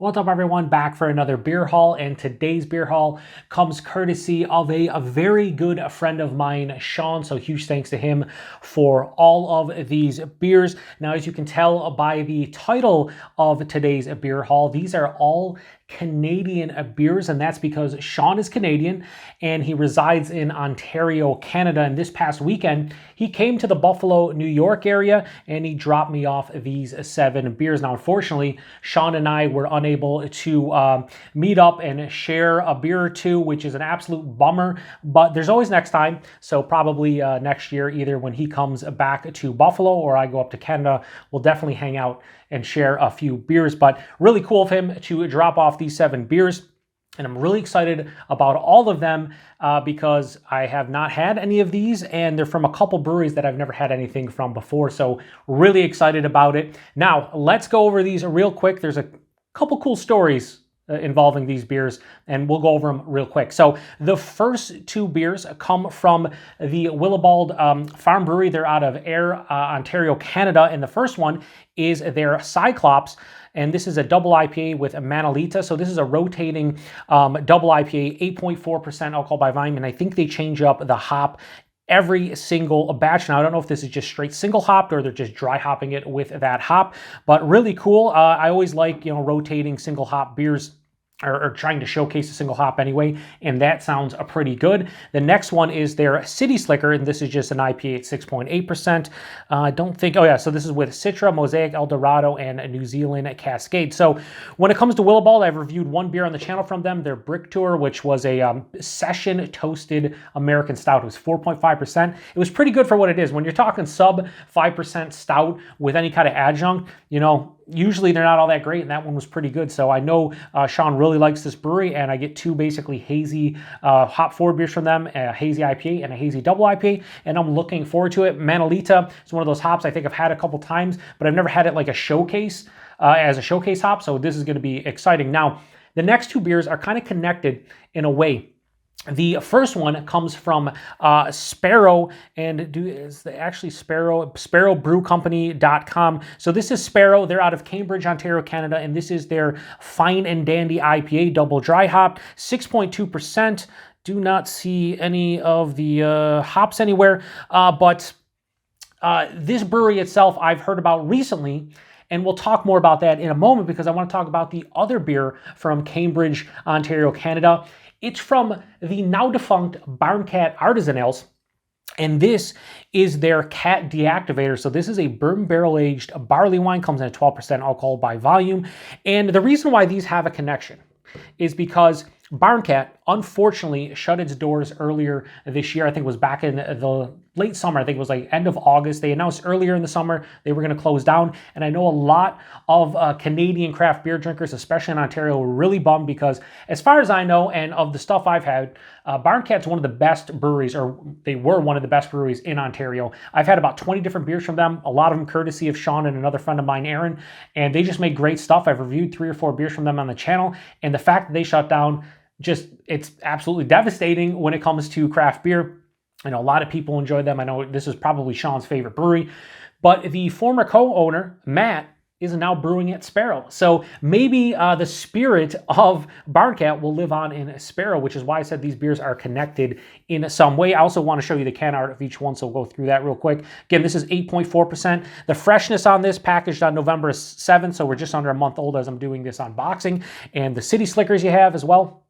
What's up, everyone? Back for another beer haul, and today's beer haul comes courtesy of a very good friend of mine, Sean. So huge thanks to him for all of these beers. Now, as you can tell by the title of today's beer haul, these are all Canadian beers, and that's because Sean is Canadian and he resides in Ontario, Canada. And this past weekend, he came to the Buffalo, New York area and he dropped me off these 7 beers. Now, unfortunately, Sean and I were unable to meet up and share a beer or two, which is an absolute bummer, but there's always next time. So probably next year, either when he comes back to Buffalo or I go up to Canada, we'll definitely hang out and share a few beers. But really cool of him to drop off these 7 beers. And I'm really excited about all of them because I have not had any of these, and they're from a couple breweries that I've never had anything from before. So really excited about it. Now, let's go over these real quick. There's a couple cool stories involving these beers, and we'll go over them real quick. So the first 2 beers come from the Willibald Farm Brewery. They're out of Ayr, Ontario, Canada, and the first one is their Cyclops, and this is a double IPA with a Manalita. So this is a rotating double IPA, 8.4% alcohol by volume, and I think they change up the hop every single batch. Now, I don't know if this is just straight single hopped or they're just dry hopping it with that hop, but really cool. I always like, rotating single hop beers, or trying to showcase a single hop anyway, and that sounds pretty good. The next one is their City Slicker, and this is just an IPA at 6.8%. I don't think, oh yeah, so this is with Citra, Mosaic, Eldorado, and New Zealand Cascade. So when it comes to Willibald, I've reviewed 1 beer on the channel from them, their Brick Tour, which was a session toasted American stout. It was 4.5%. It was pretty good for what it is. When you're talking sub 5% stout with any kind of adjunct, usually they're not all that great, and that one was pretty good. So I know Sean really likes this brewery, and I get 2 basically hazy hop forward beers from them, a hazy IPA and a hazy double IPA, and I'm looking forward to it. Manalita is one of those hops I think I've had a couple times, but I've never had it like a showcase, as a showcase hop, so this is going to be exciting. Now, the next 2 beers are kind of connected in a way. The first one comes from Sparrow, and sparrowbrewcompany.com. So this is Sparrow. They're out of Cambridge, Ontario, Canada, and this is their Fine and Dandy IPA, double dry hopped, 6.2%. Do not see any of the hops anywhere, but this brewery itself I've heard about recently, and we'll talk more about that in a moment because I want to talk about the other beer from Cambridge, Ontario, Canada. It's from the now defunct Barncat Artisan Ales, and this is their Cat Deactivator. So this is a bourbon barrel aged barley wine, comes in at 12% alcohol by volume. And the reason why these have a connection is because Barncat unfortunately shut its doors earlier this year. I think it was back in the late summer. I think it was like end of August. They announced earlier in the summer they were going to close down. And I know a lot of Canadian craft beer drinkers, especially in Ontario, were really bummed because as far as I know, and of the stuff I've had, Barncat's one of the best breweries, or they were one of the best breweries in Ontario. I've had about 20 different beers from them, a lot of them courtesy of Sean and another friend of mine, Aaron, and they just make great stuff. I've reviewed 3 or 4 beers from them on the channel, and the fact that they shut down, it's absolutely devastating when it comes to craft beer. I know a lot of people enjoy them. I know this is probably Sean's favorite brewery, but the former co-owner, Matt, is now brewing at Sparrow. So maybe the spirit of Barncat will live on in Sparrow, which is why I said these beers are connected in some way. I also want to show you the can art of each one, so we'll go through that real quick. Again, this is 8.4%. The freshness on this packaged on November 7th, so we're just under a month old as I'm doing this unboxing. And the City Slickers you have as well.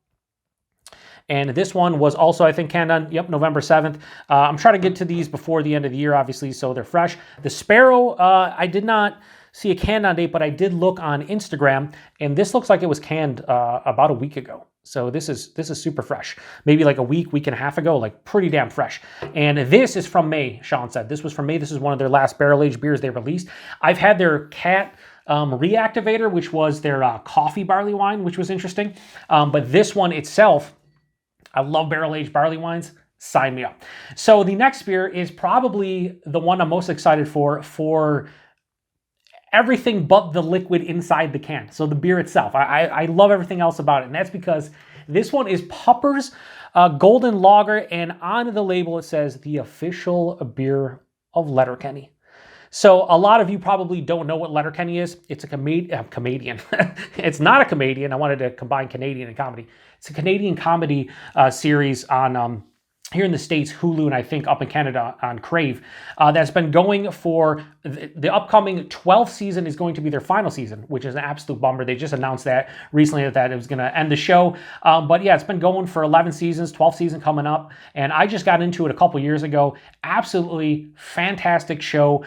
And this one was also, I think, canned on, November 7th. I'm trying to get to these before the end of the year, obviously, so they're fresh. The Sparrow, I did not see a canned on date, but I did look on Instagram, and this looks like it was canned about a week ago. So this is super fresh. Maybe like a week and a half ago, like pretty damn fresh. And this is from May, Sean said. This was from May. This is one of their last barrel-aged beers they released. I've had their Cat Reactivator, which was their coffee barley wine, which was interesting. But this one itself, I love barrel-aged barley wines. Sign me up. So the next beer is probably the one I'm most excited for everything but the liquid inside the can. So the beer itself. I love everything else about it, and that's because this one is Pupper's Golden Lager, and on the label it says the official beer of Letterkenny. So a lot of you probably don't know what Letterkenny is. It's a comedian. It's not a comedian. I wanted to combine Canadian and comedy. It's a Canadian comedy series on here in the States, Hulu, and I think up in Canada on Crave, that's been going for the upcoming 12th season is going to be their final season, which is an absolute bummer. They just announced that recently that it was going to end the show. But yeah, it's been going for 11 seasons, 12th season coming up, and I just got into it a couple years ago. Absolutely fantastic show.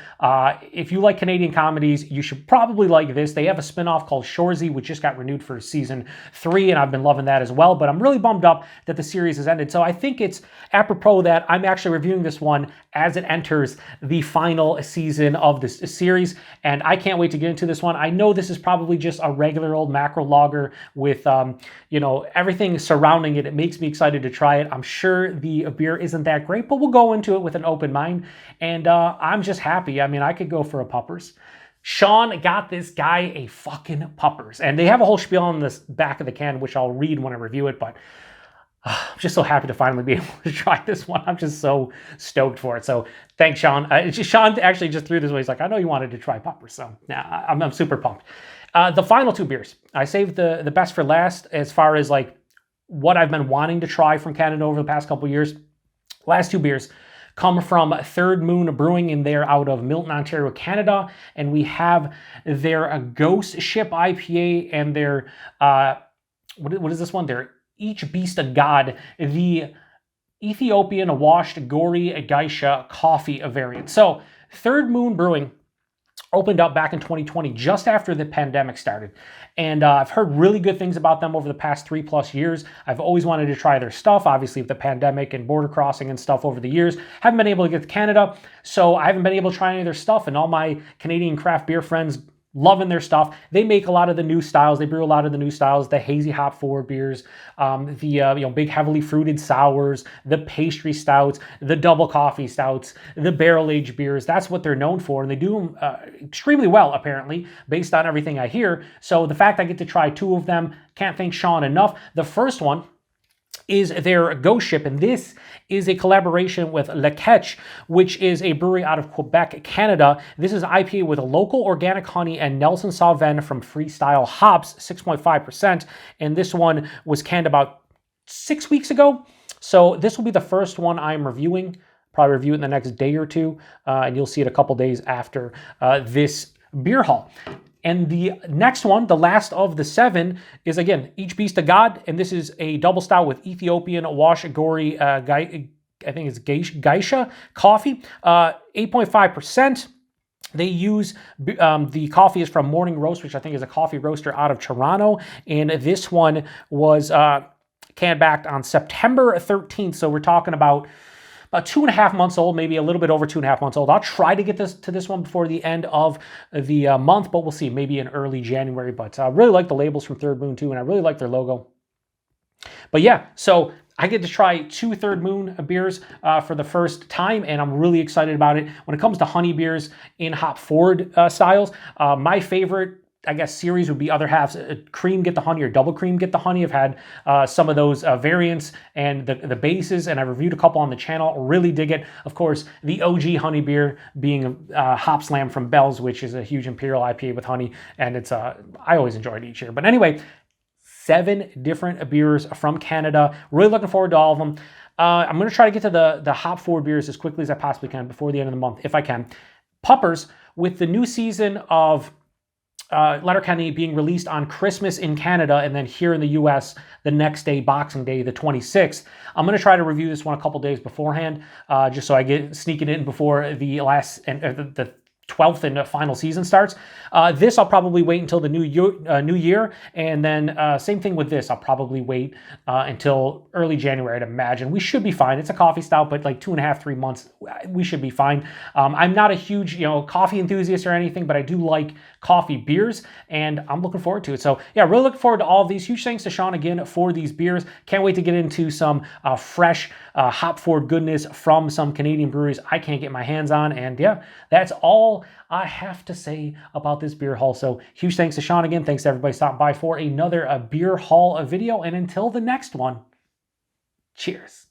If you like Canadian comedies, you should probably like this. They have a spinoff called Shoresy, which just got renewed for season 3, and I've been loving that as well. But I'm really bummed up that the series has ended. So I think it's apropos that I'm actually reviewing this one as it enters the final season of this series, and I can't wait to get into this one. I know this is probably just a regular old macro lager with, everything surrounding it. It makes me excited to try it. I'm sure the beer isn't that great, but we'll go into it with an open mind, and I'm just happy. I mean, I could go for a Puppers. Sean got this guy a fucking Puppers, and they have a whole spiel on this back of the can, which I'll read when I review it, but I'm just so happy to finally be able to try this one. I'm just so stoked for it. So thanks, Sean. Sean actually just threw this away. He's like, I know you wanted to try Puppers. So yeah, I'm super pumped. The final 2 beers, I saved the best for last as far as like what I've been wanting to try from Canada over the past couple of years. Last 2 beers come from Third Moon Brewing, and they're out of Milton, Ontario, Canada. And we have their Ghost Ship IPA and their, what is this one? Their Each Beast of God, the Ethiopian washed gory geisha coffee variant. So Third Moon Brewing opened up back in 2020, just after the pandemic started. And I've heard really good things about them over the past 3+ years. I've always wanted to try their stuff, obviously with the pandemic and border crossing and stuff over the years. Haven't been able to get to Canada, so I haven't been able to try any of their stuff. And all my Canadian craft beer friends loving their stuff. They make a lot of the new styles. They brew a lot of the new styles, the hazy hop forward beers, the big heavily fruited sours, the pastry stouts, the double coffee stouts, the barrel aged beers. That's what they're known for, and they do them extremely well, apparently, based on everything I hear. So the fact I get to try 2 of them, can't thank Sean enough. The first one is their Ghost Ship, and this is a collaboration with DELICACIES, which is a brewery out of Quebec, Canada. This is IPA with a local organic honey and Nelson Sauvin from Freestyle Hops, 6.5%, and this one was canned about 6 weeks ago. So this will be the first one I'm reviewing. Probably review it in the next day or 2, and you'll see it a couple days after this beer haul. And the next one, the last of the 7, is again Each Beast of God, and this is a double stout with Ethiopian wash gory, I think it's geisha coffee, 8.5%. They use, the coffee is from Morning Roast, which I think is a coffee roaster out of Toronto, and this one was canned back on September 13th, so we're talking about 2.5 months old, maybe a little bit over 2.5 months old. I'll try to get this one before the end of the month, but we'll see, maybe in early January. But I really like the labels from Third Moon too, and I really like their logo. But yeah, so I get to try 2 Third Moon beers for the first time, and I'm really excited about it. When it comes to honey beers in hop forward styles, my favorite, I guess, series would be Other Halves, cream get the honey or double cream get the honey. I've had some of those variants and the bases, and I reviewed a couple on the channel. Really dig it. Of course, the OG honey beer being Hop Slam from Bell's, which is a huge imperial IPA with honey, and it's I always enjoy it each year. But anyway, 7 different beers from Canada. Really looking forward to all of them. I'm going to try to get to the hop forward beers as quickly as I possibly can before the end of the month, if I can. Puppers, with the new season of Letterkenny being released on Christmas in Canada, and then here in the US the next day, Boxing Day, the 26th. I'm going to try to review this one a couple days beforehand, just so I get sneaking in before the last and the 12th and final season starts. This I'll probably wait until the new year, and then same thing with this. I'll probably wait until early January, I'd imagine. We should be fine. It's a coffee stout, but like 2.5, 3 months, we should be fine. I'm not a huge coffee enthusiast or anything, but I do like coffee beers, and I'm looking forward to it. So yeah, really looking forward to all of these. Huge thanks to Sean again for these beers. Can't wait to get into some fresh hop forward goodness from some Canadian breweries I can't get my hands on. And yeah, that's all I have to say about this beer haul. So huge thanks to Sean again. Thanks to everybody stopping by for another beer haul video. And until the next one, cheers.